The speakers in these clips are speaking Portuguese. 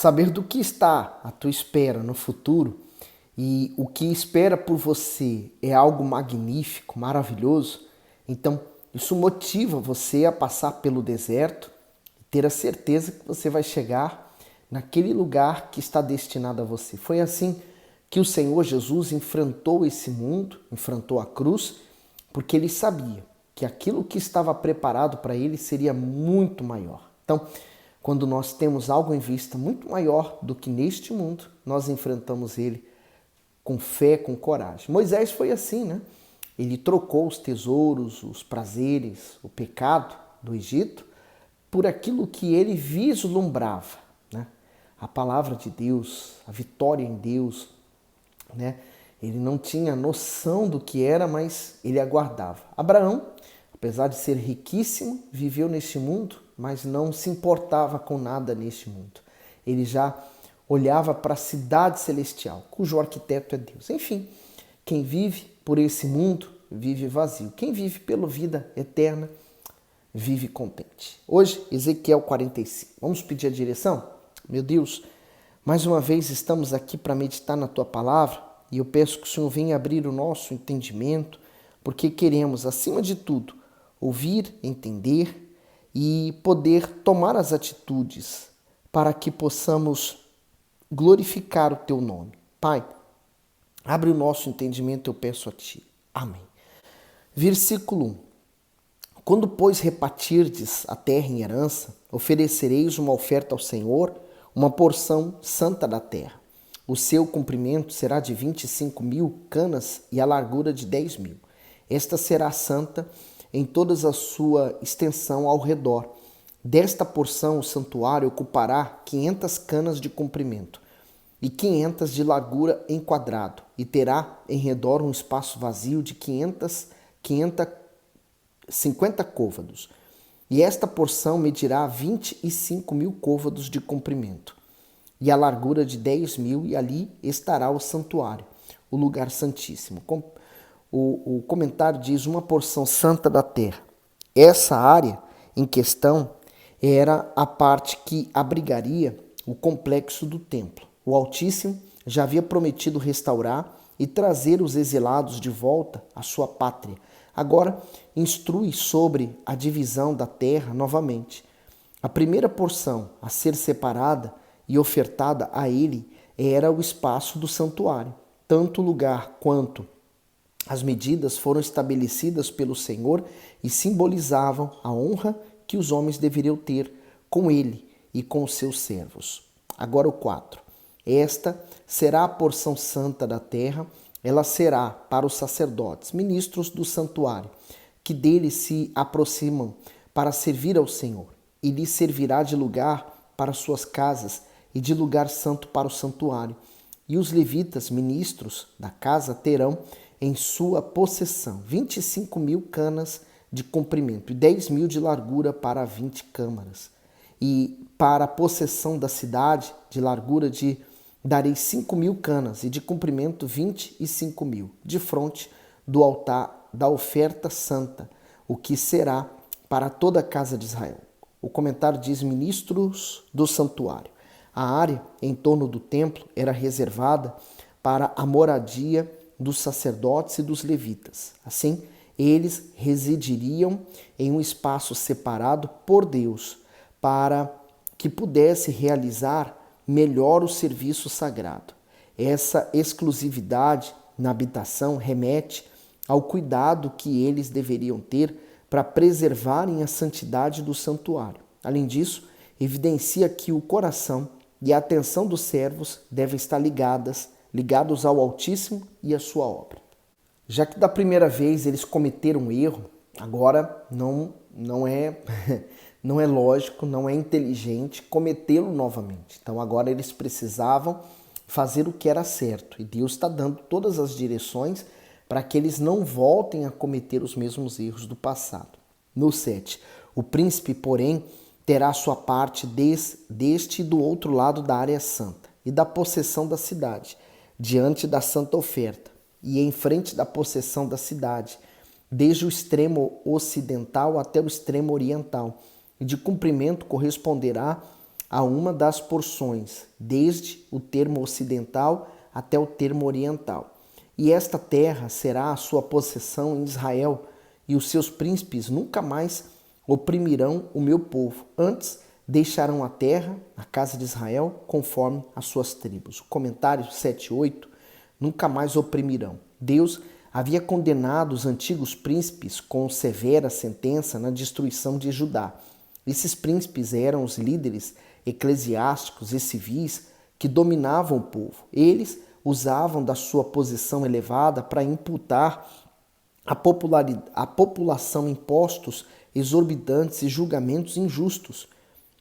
Saber do que está à tua espera no futuro e o que espera por você é algo magnífico, maravilhoso, então isso motiva você a passar pelo deserto e ter a certeza que você vai chegar naquele lugar que está destinado a você. Foi assim que o Senhor Jesus enfrentou esse mundo, enfrentou a cruz, porque ele sabia que aquilo que estava preparado para ele seria muito maior. Então, quando nós temos algo em vista muito maior do que neste mundo, nós enfrentamos ele com fé, com coragem. Moisés foi assim, né? Ele trocou os tesouros, os prazeres, o pecado do Egito por aquilo que ele vislumbrava, né? A palavra de Deus, a vitória em Deus, né? Ele não tinha noção do que era, mas ele aguardava. Abraão, apesar de ser riquíssimo, viveu neste mundo, mas não se importava com nada neste mundo. Ele já olhava para a cidade celestial, cujo arquiteto é Deus. Enfim, quem vive por esse mundo vive vazio. Quem vive pela vida eterna vive contente. Hoje, Ezequiel 45. Vamos pedir a direção? Meu Deus, mais uma vez estamos aqui para meditar na Tua palavra e eu peço que o Senhor venha abrir o nosso entendimento, porque queremos, acima de tudo, ouvir, entender e poder tomar as atitudes para que possamos glorificar o Teu nome. Pai, abre o nosso entendimento, eu peço a Ti. Amém. Versículo 1. Quando, pois, repartirdes a terra em herança, oferecereis uma oferta ao Senhor, uma porção santa da terra. O seu comprimento será de 25.000 canas e a largura de 10.000. Esta será santa em toda a sua extensão ao redor. Desta porção o santuário ocupará 500 canas de comprimento e 500 de largura em quadrado, e terá em redor um espaço vazio de 50 côvados. E esta porção medirá 25.000 côvados de comprimento, e a largura de 10.000, e ali estará o santuário, o lugar santíssimo. O comentário diz uma porção santa da terra. Essa área em questão era a parte que abrigaria o complexo do templo. O Altíssimo já havia prometido restaurar e trazer os exilados de volta à sua pátria. Agora instrui sobre a divisão da terra novamente. A primeira porção a ser separada e ofertada a ele era o espaço do santuário. Tanto o lugar quanto as medidas foram estabelecidas pelo Senhor e simbolizavam a honra que os homens deveriam ter com ele e com os seus servos. Agora o 4. Esta será a porção santa da terra. Ela será para os sacerdotes, ministros do santuário, que dele se aproximam para servir ao Senhor, e lhes servirá de lugar para suas casas e de lugar santo para o santuário. E os levitas, ministros da casa, terão em sua possessão 25.000 canas de comprimento e 10.000 de largura para 20 câmaras. E para a possessão da cidade, de largura darei 5.000 canas e de comprimento 25.000, de fronte do altar da oferta santa, o que será para toda a casa de Israel. O comentário diz: ministros do santuário. A área em torno do templo era reservada para a moradia dos sacerdotes e dos levitas. Assim, eles residiriam em um espaço separado por Deus para que pudesse realizar melhor o serviço sagrado. Essa exclusividade na habitação remete ao cuidado que eles deveriam ter para preservarem a santidade do santuário. Além disso, evidencia que o coração e a atenção dos servos devem estar ligados ao Altíssimo e à sua obra. Já que da primeira vez eles cometeram um erro, agora não é não é lógico, não é inteligente cometê-lo novamente. Então agora eles precisavam fazer o que era certo. E Deus está dando todas as direções para que eles não voltem a cometer os mesmos erros do passado. No 7. O príncipe, porém, terá sua parte deste e do outro lado da área santa e da possessão da cidade, diante da santa oferta, e em frente da possessão da cidade, desde o extremo ocidental até o extremo oriental, e de comprimento corresponderá a uma das porções, desde o termo ocidental até o termo oriental. E esta terra será a sua possessão em Israel, e os seus príncipes nunca mais oprimirão o meu povo. Antes, deixarão a terra, a casa de Israel, conforme as suas tribos. O comentário 7:8, nunca mais oprimirão. Deus havia condenado os antigos príncipes com severa sentença na destruição de Judá. Esses príncipes eram os líderes eclesiásticos e civis que dominavam o povo. Eles usavam da sua posição elevada para imputar à população impostos exorbitantes e julgamentos injustos.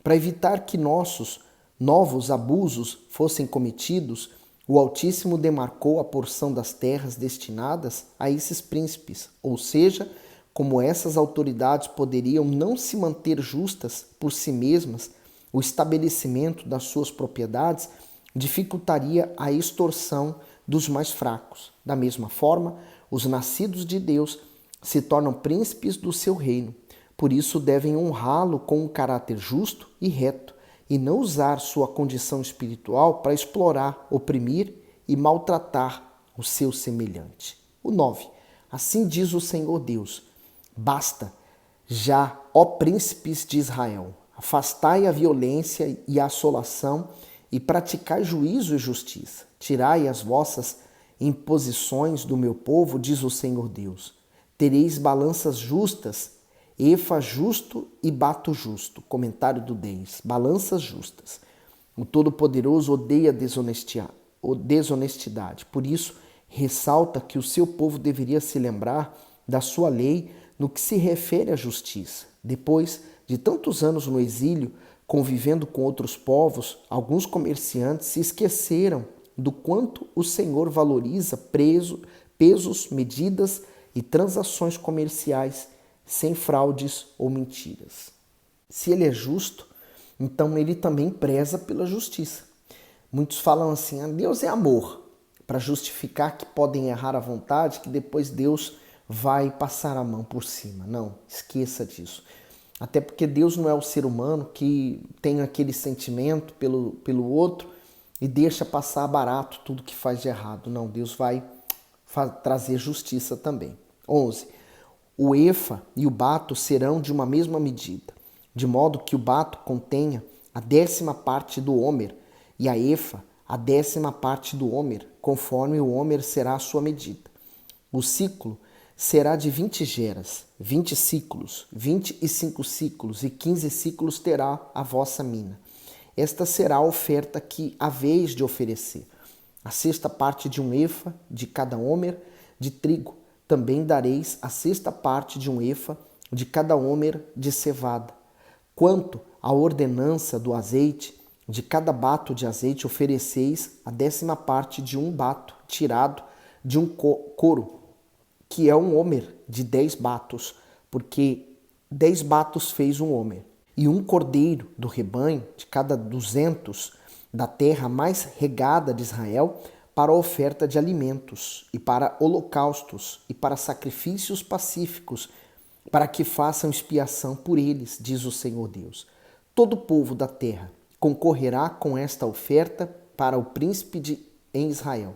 Para evitar que novos abusos fossem cometidos, o Altíssimo demarcou a porção das terras destinadas a esses príncipes, ou seja, como essas autoridades poderiam não se manter justas por si mesmas, o estabelecimento das suas propriedades dificultaria a extorsão dos mais fracos. Da mesma forma, os nascidos de Deus se tornam príncipes do seu reino. Por isso devem honrá-lo com um caráter justo e reto, e não usar sua condição espiritual para explorar, oprimir e maltratar o seu semelhante. O 9. Assim diz o Senhor Deus: basta já, ó príncipes de Israel, afastai a violência e a assolação e praticai juízo e justiça. Tirai as vossas imposições do meu povo, diz o Senhor Deus. Tereis balanças justas, efa justo e bato justo. Comentário do 10. Balanças justas. O Todo-Poderoso odeia desonestidade. Por isso, ressalta que o seu povo deveria se lembrar da sua lei no que se refere à justiça. Depois de tantos anos no exílio, convivendo com outros povos, alguns comerciantes se esqueceram do quanto o Senhor valoriza pesos, medidas e transações comerciais sem fraudes ou mentiras. Se ele é justo, então ele também preza pela justiça. Muitos falam assim: Deus é amor, para justificar que podem errar à vontade, que depois Deus vai passar a mão por cima. Não, esqueça disso. Até porque Deus não é o ser humano que tem aquele sentimento pelo outro e deixa passar barato tudo que faz de errado. Não, Deus vai trazer justiça também. 11. O efa e o bato serão de uma mesma medida, de modo que o bato contenha a 10ª parte do homer e a efa a 10ª parte do homer, conforme o homer será a sua medida. O ciclo será de 20 geras, 20 ciclos, 25 ciclos e 15 ciclos terá a vossa mina. Esta será a oferta que haveis de oferecer. A 6ª parte de um efa de cada homer de trigo. Também dareis a 6ª parte de um efa de cada homer de cevada. Quanto à ordenança do azeite, de cada bato de azeite ofereceis a 10ª parte de um bato tirado de um coro, que é um homer de 10 batos, porque 10 batos fez um homer. E um cordeiro do rebanho, de cada 200 da terra mais regada de Israel, para a oferta de alimentos, e para holocaustos, e para sacrifícios pacíficos, para que façam expiação por eles, diz o Senhor Deus. Todo o povo da terra concorrerá com esta oferta para o príncipe em Israel.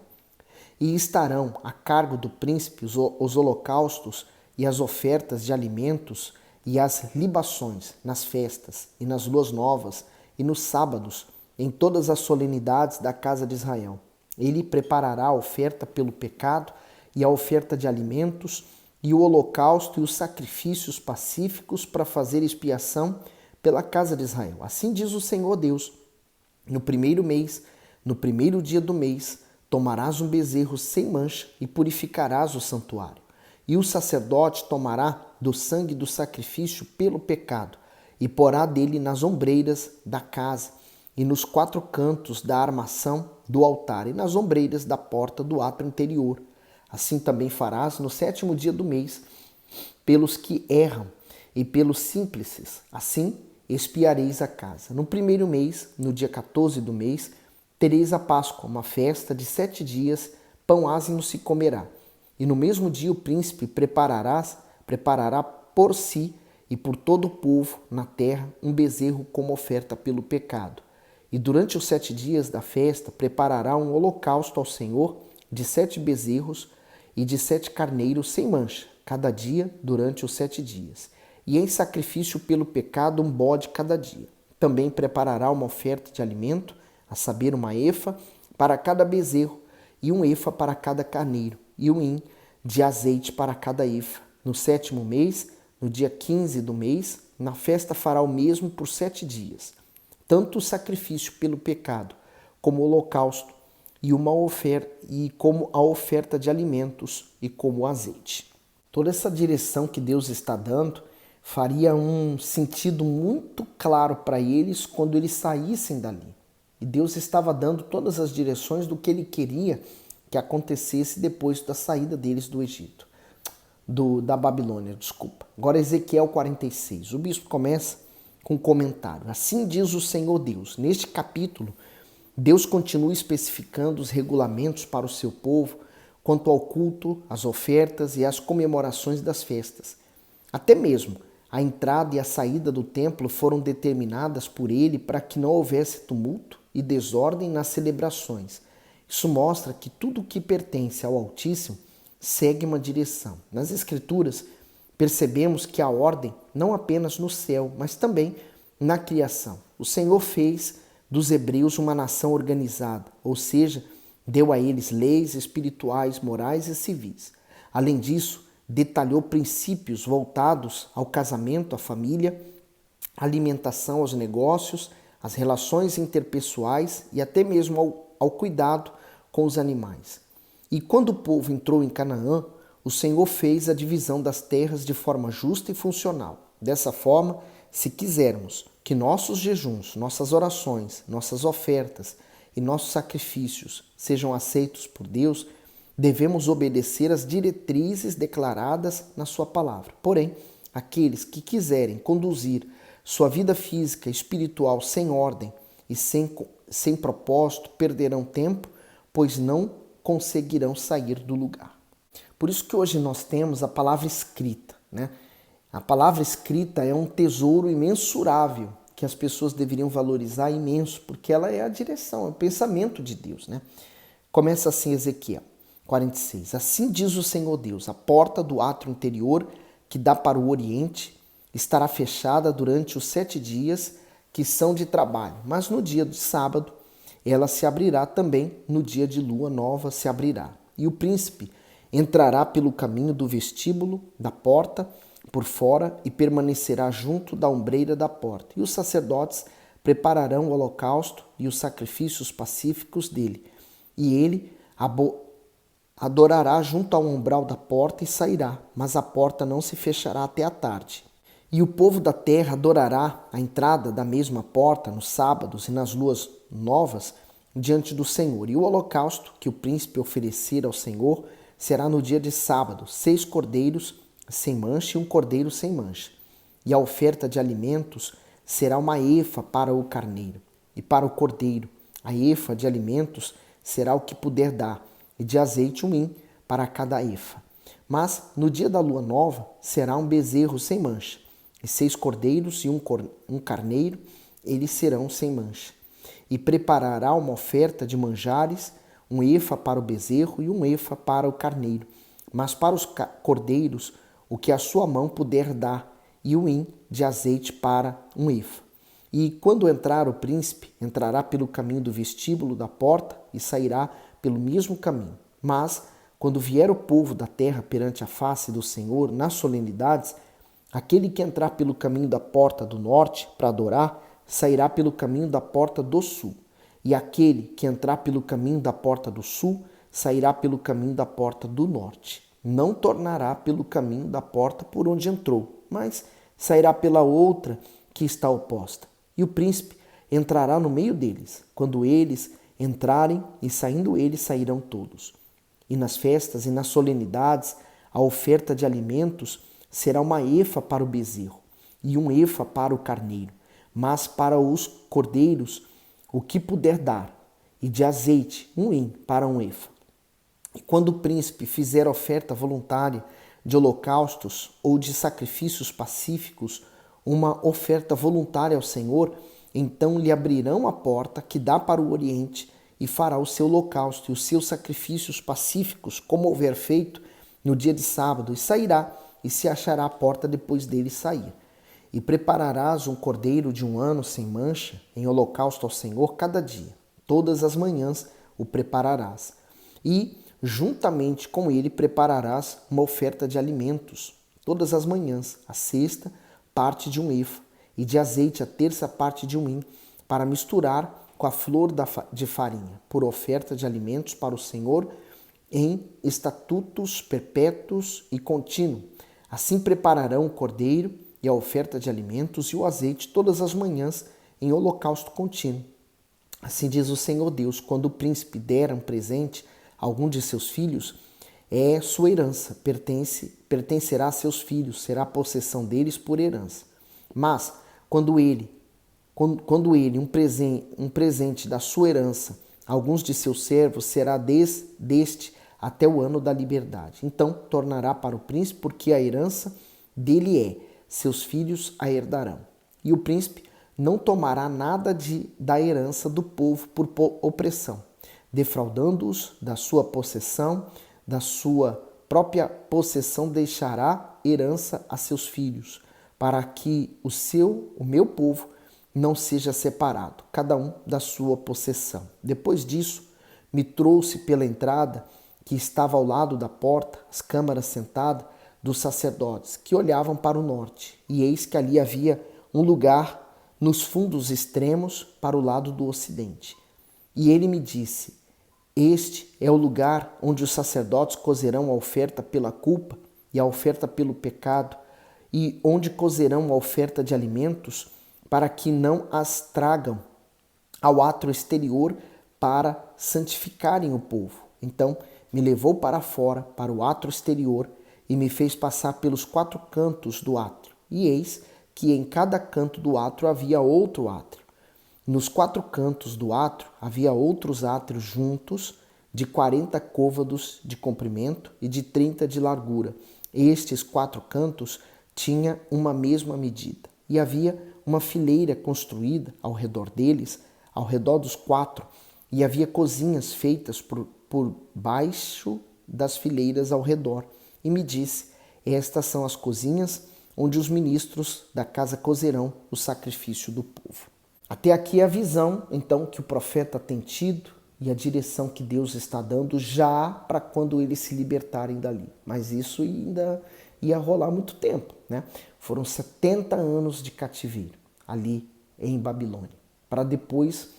E estarão a cargo do príncipe os holocaustos e as ofertas de alimentos e as libações nas festas e nas luas novas e nos sábados, em todas as solenidades da casa de Israel. Ele preparará a oferta pelo pecado e a oferta de alimentos e o holocausto e os sacrifícios pacíficos para fazer expiação pela casa de Israel. Assim diz o Senhor Deus: no primeiro mês, no primeiro dia do mês, tomarás um bezerro sem mancha e purificarás o santuário. E o sacerdote tomará do sangue do sacrifício pelo pecado e porá dele nas ombreiras da casa e nos 4 cantos da armação do altar e nas ombreiras da porta do átrio interior. Assim também farás no 7º dia do mês pelos que erram e pelos símplices. Assim expiareis a casa. No primeiro mês, no dia 14 do mês, tereis a Páscoa, uma festa de 7 dias, pão ázimo se comerá. E no mesmo dia o príncipe preparará por si e por todo o povo na terra um bezerro como oferta pelo pecado. E durante os 7 dias da festa preparará um holocausto ao Senhor de 7 bezerros e de 7 carneiros sem mancha, cada dia durante os 7 dias. E em sacrifício pelo pecado um bode cada dia. Também preparará uma oferta de alimento, a saber, uma efa para cada bezerro, e um efa para cada carneiro, e um hin de azeite para cada efa. No 7º mês, no dia 15 do mês, na festa fará o mesmo por 7 dias. Tanto o sacrifício pelo pecado, como o holocausto, e como a oferta de alimentos, e como o azeite. Toda essa direção que Deus está dando faria um sentido muito claro para eles quando eles saíssem dali. E Deus estava dando todas as direções do que ele queria que acontecesse depois da saída deles do Egito, da Babilônia, desculpa. Agora Ezequiel 46. O bispo começa com um comentário. Assim diz o Senhor Deus. Neste capítulo, Deus continua especificando os regulamentos para o seu povo quanto ao culto, às ofertas e às comemorações das festas. Até mesmo a entrada e a saída do templo foram determinadas por ele para que não houvesse tumulto e desordem nas celebrações. Isso mostra que tudo o que pertence ao Altíssimo segue uma direção. Nas Escrituras, percebemos que a ordem não apenas no céu, mas também na criação. O Senhor fez dos hebreus uma nação organizada, ou seja, deu a eles leis espirituais, morais e civis. Além disso, detalhou princípios voltados ao casamento, à família, à alimentação, aos negócios, às relações interpessoais e até mesmo ao cuidado com os animais. E quando o povo entrou em Canaã, o Senhor fez a divisão das terras de forma justa e funcional. Dessa forma, se quisermos que nossos jejuns, nossas orações, nossas ofertas e nossos sacrifícios sejam aceitos por Deus, devemos obedecer às diretrizes declaradas na sua palavra. Porém, aqueles que quiserem conduzir sua vida física e espiritual sem ordem e sem propósito perderão tempo, pois não conseguirão sair do lugar. Por isso que hoje nós temos a palavra escrita, né? A palavra escrita é um tesouro imensurável que as pessoas deveriam valorizar imenso, porque ela é a direção, é o pensamento de Deus, né? Começa assim Ezequiel 46. Assim diz o Senhor Deus, a porta do átrio interior que dá para o oriente estará fechada durante os 7 dias que são de trabalho, mas no dia de sábado ela se abrirá também, no dia de lua nova se abrirá. E o príncipe entrará pelo caminho do vestíbulo da porta por fora e permanecerá junto da ombreira da porta. E os sacerdotes prepararão o holocausto e os sacrifícios pacíficos dele. E ele adorará junto ao umbral da porta e sairá, mas a porta não se fechará até a tarde. E o povo da terra adorará à entrada da mesma porta nos sábados e nas luas novas diante do Senhor. E o holocausto que o príncipe oferecer ao Senhor será no dia de sábado, 6 cordeiros sem mancha e um cordeiro sem mancha. E a oferta de alimentos será uma efa para o carneiro e para o cordeiro. A efa de alimentos será o que puder dar, e de azeite um hin para cada efa. Mas no dia da lua nova será um bezerro sem mancha, e 6 cordeiros e um carneiro, eles serão sem mancha. E preparará uma oferta de manjares, um efa para o bezerro e um efa para o carneiro. Mas para os cordeiros, o que a sua mão puder dar, e um hin de azeite para um efa. E quando entrar o príncipe, entrará pelo caminho do vestíbulo da porta e sairá pelo mesmo caminho. Mas, quando vier o povo da terra perante a face do Senhor nas solenidades, aquele que entrar pelo caminho da porta do norte para adorar, sairá pelo caminho da porta do sul. E aquele que entrar pelo caminho da porta do sul, sairá pelo caminho da porta do norte. Não tornará pelo caminho da porta por onde entrou, mas sairá pela outra que está oposta. E o príncipe entrará no meio deles. Quando eles entrarem, e saindo eles, sairão todos. E nas festas e nas solenidades, a oferta de alimentos será uma efa para o bezerro e um efa para o carneiro, mas para os cordeiros o que puder dar, e de azeite um hin para um efa. E quando o príncipe fizer oferta voluntária de holocaustos ou de sacrifícios pacíficos, uma oferta voluntária ao Senhor, então lhe abrirão a porta que dá para o Oriente e fará o seu holocausto e os seus sacrifícios pacíficos, como houver feito no dia de sábado, e sairá e se achará à porta depois dele sair. E prepararás um cordeiro de 1 ano sem mancha em holocausto ao Senhor cada dia. Todas as manhãs o prepararás. E juntamente com ele prepararás uma oferta de alimentos. Todas as manhãs, a sexta parte de 1 efa, e de azeite a terça parte de 1 hin, para misturar com a flor de farinha, por oferta de alimentos para o Senhor em estatutos perpétuos e contínuo. Assim prepararão o cordeiro e a oferta de alimentos e o azeite todas as manhãs em holocausto contínuo. Assim diz o Senhor Deus, quando o príncipe der um presente a algum de seus filhos, é sua herança, pertencerá a seus filhos, será possessão deles por herança. Mas quando ele um presente da sua herança a alguns de seus servos, será deste até o ano da liberdade. Então tornará para o príncipe, porque a herança dele é, seus filhos a herdarão. E o príncipe não tomará nada da herança do povo por opressão, defraudando-os da sua possessão, da sua própria possessão deixará herança a seus filhos, para que o meu povo não seja separado, cada um da sua possessão. Depois disso, me trouxe pela entrada, que estava ao lado da porta, as câmaras sentadas dos sacerdotes, que olhavam para o norte, e eis que ali havia um lugar nos fundos extremos para o lado do ocidente. E ele me disse: este é o lugar onde os sacerdotes cozerão a oferta pela culpa e a oferta pelo pecado, e onde cozerão a oferta de alimentos, para que não as tragam ao átrio exterior para santificarem o povo. Então me levou para fora, para o átrio exterior, e me fez passar pelos 4 cantos do átrio. E eis que em cada canto do átrio havia outro átrio. Nos 4 cantos do átrio havia outros átrios juntos, de 40 côvados de comprimento e de 30 de largura. Estes 4 cantos tinham uma mesma medida. E havia uma fileira construída ao redor deles, ao redor dos 4, e havia cozinhas feitas por baixo das fileiras ao redor. E me disse: estas são as cozinhas onde os ministros da casa cozerão o sacrifício do povo. Até aqui a visão, então, que o profeta tem tido e a direção que Deus está dando já para quando eles se libertarem dali. Mas isso ainda ia rolar muito tempo, né? Foram 70 anos de cativeiro ali em Babilônia, para depois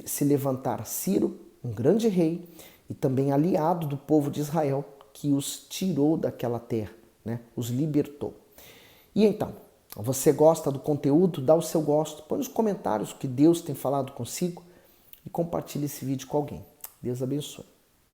se levantar Ciro, um grande rei, e também aliado do povo de Israel, que os tirou daquela terra, né? Os libertou. E então, você gosta do conteúdo? Dá o seu gosto, põe nos comentários o que Deus tem falado consigo e compartilhe esse vídeo com alguém. Deus abençoe.